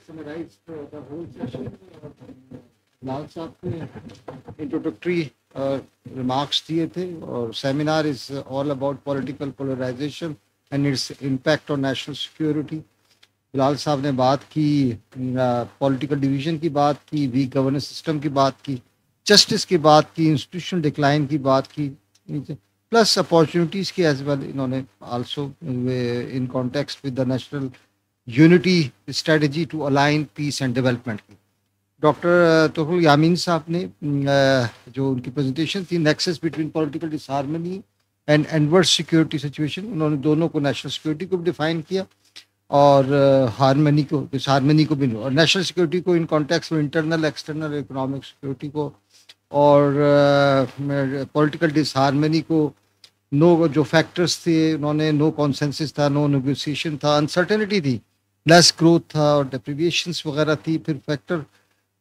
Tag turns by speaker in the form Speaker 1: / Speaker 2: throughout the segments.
Speaker 1: summarized the whole session. लाल साहब ने introductory remarks दिए थे और seminar is all about political polarization and its impact on national security. लाल साहब ने बात की पॉलिटिकल डिवीजन की बात की, वीक गवर्नेंस सिस्टम की बात की, जस्टिस की बात की, इंस्टीट्यूशनल डिक्लाइन की बात की, प्लस अपॉर्चुनिटीज़ की एज वेल. इन्होंने also in context with the national unity strategy to align peace and development की. डॉक्टर तोहरुल यामीन साहब ने जो उनकी प्रेजेंटेशन थी, nexus between political disharmony and adverse security situation, उन्होंने दोनों को, नेशनल सिक्योरिटी को भी डिफाइन किया और हारमनी को, डिसहार्मनी को भी, और नेशनल सिक्योरिटी को इन कॉन्टेक्स्ट में इंटरनल एक्सटर्नल इकोनॉमिक सिक्योरिटी को, और पॉलिटिकल डिसहार्मनी को नो जो फैक्टर्स थे उन्होंने, नो कॉन्सेंसस था, नो नेगोशिएशन था, अनसर्टेनिटी थी, लेस ग्रोथ था और डेप्रिविएशंस वगैरह थी.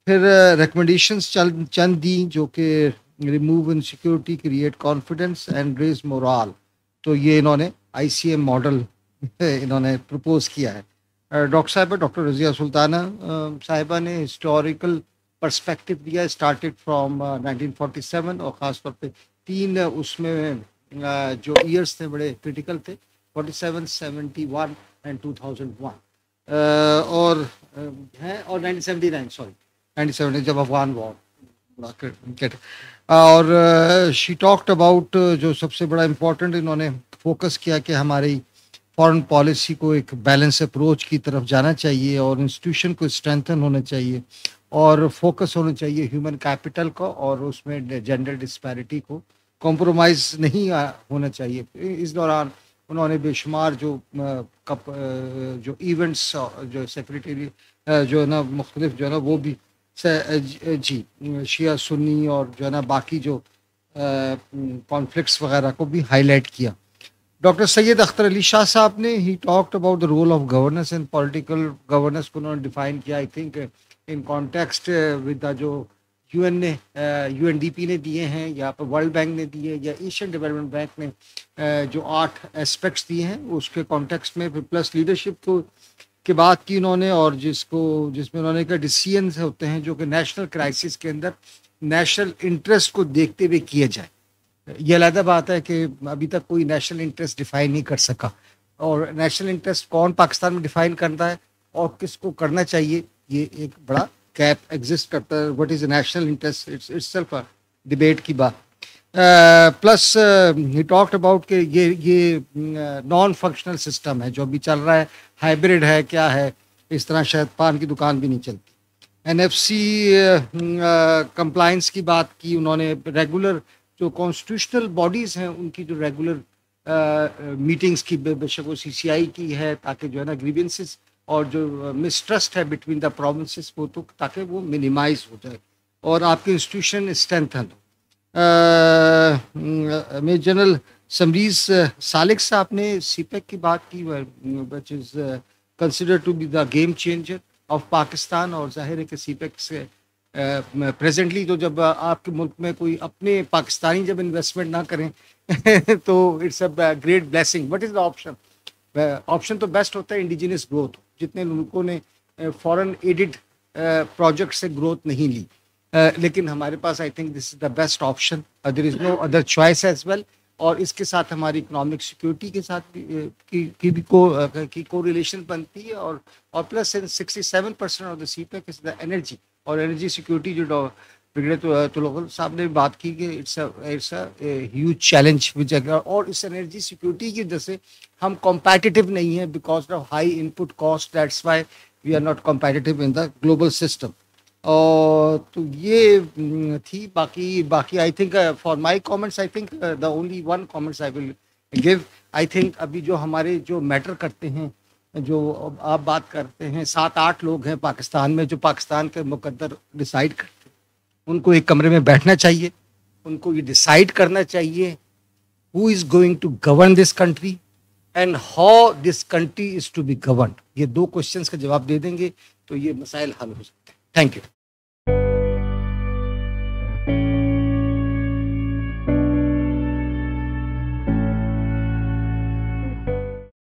Speaker 1: फिर रिकमेंडेशंस चंद दी जो कि remove insecurity, create confidence and raise morale. तो ये इन्होंने ICM मॉडल इन्होंने प्रपोज किया है. डॉक्टर साहिबा, डॉक्टर रज़िया सुल्ताना साहिबा ने हिस्टोरिकल पर्सपेक्टिव दिया, स्टार्टेड फ्रॉम 1947 और ख़ास तौर पे तीन उसमें जो ईयर्स थे बड़े क्रिटिकल थे, 47, 71 एंड 2001 और 1979, सॉरी 97 जब अफगान वॉर. और शी टॉक्ड अबाउट, जो सबसे बड़ा इम्पोर्टेंट इन्होंने फोकस किया कि हमारी फॉरेन पॉलिसी को एक बैलेंस अप्रोच की तरफ जाना चाहिए और इंस्टीट्यूशन को स्ट्रेंथन होना चाहिए और फोकस होना चाहिए ह्यूमन कैपिटल को, और उसमें जेंडर डिस्पैरिटी को कॉम्प्रोमाइज़ नहीं होना चाहिए. इस दौरान उन्होंने बेशुमार जो इवेंट्स, जो सेक्रेटरी जो है ना मुख्तलिफ जो है ना वो भी जी शिया सुन्नी और जो है ना बाकी जो कॉन्फ्लिक्ट्स वगैरह को भी हाईलाइट किया. डॉक्टर सैयद अख्तर अली शाह साहब ने, he talked about the role of governance and political governance को उन्होंने डिफाइन किया. I think in context with the जो UN ने, UNDP ने दिए हैं, या पर वर्ल्ड बैंक ने दिए, या एशियन डेवलपमेंट बैंक ने जो 8 एस्पेक्ट्स दिए हैं उसके कॉन्टेक्स्ट में, फिर प्लस लीडरशिप को की बात की उन्होंने, और जिसमें उन्होंने कहा डिसीजंस होते हैं जो कि नेशनल क्राइसिस के अंदर नेशनल इंटरेस्ट को देखते हुए किए जाए. ये अलग बात है कि अभी तक कोई नेशनल इंटरेस्ट डिफाइन नहीं कर सका, और नेशनल इंटरेस्ट कौन पाकिस्तान में डिफाइन करता है और किसको करना चाहिए, ये एक बड़ा गैप एग्जिस्ट करता है. What is national interest, itself a debate की बात. प्लस ही टॉक्ड अबाउट कि ये नॉन फंक्शनल सिस्टम है जो अभी चल रहा है, हाइब्रिड है, क्या है, इस तरह शायद पान की दुकान भी नहीं चलती. NFC कंप्लाइंस की बात की उन्होंने. रेगुलर जो कॉन्स्टिट्यूशनल बॉडीज़ हैं उनकी जो रेगुलर मीटिंग्स की, बेशक वो CCI की है, ताकि जो है ना ग्रीवेंसेस और जो मिसट्रस्ट है बिटवीन द प्रोविंसेस को, तो ताकि वो मिनिमाइज हो जाए और आपके इंस्टीट्यूशन स्ट्रेंथन हो. मेजर जनरल समरीज सालिक साहब ने CPEC की बात की, which is consider to be the game changer of Pakistan. और जाहिर है कि CPEC से प्रेजेंटली तो जब आपके मुल्क में कोई अपने पाकिस्तानी जब इन्वेस्टमेंट ना करें तो it's a great blessing. What is the option? Option तो बेस्ट होता है इंडिजिनस ग्रोथ. जितने लोगों ने फॉरेन एडिड प्रोजेक्ट से ग्रोथ नहीं ली, लेकिन हमारे पास I think this is the best option. There is no other choice as well. और इसके साथ हमारी इकोनॉमिक सिक्योरिटी के साथ की को रिलेशन बनती है. और plus 67% of the CPEC is the energy, और एनर्जी सिक्योरिटी जो ब्रिगेडियर तुलगल साहब ने बात की कि इट्स अ ह्यूज चैलेंज विच, और इस एनर्जी सिक्योरिटी की वजह से हम कॉम्पिटिटिव नहीं है because of high input cost. That's why we are not competitive in the global system. और तो ये थी. बाकी I think for my comments, I think the only one comments I will give, I think अभी जो हमारे जो matter करते हैं, जो आप बात करते हैं, 7-8 लोग हैं पाकिस्तान में जो पाकिस्तान के मुकद्दर डिसाइड करते हैं. उनको एक कमरे में बैठना चाहिए, उनको ये डिसाइड करना चाहिए who is going to govern this country and how this country is to be governed. ये 2 क्वेश्चंस का जवाब दे देंगे तो ये मसाइल हल हो सकते हैं. Thank you.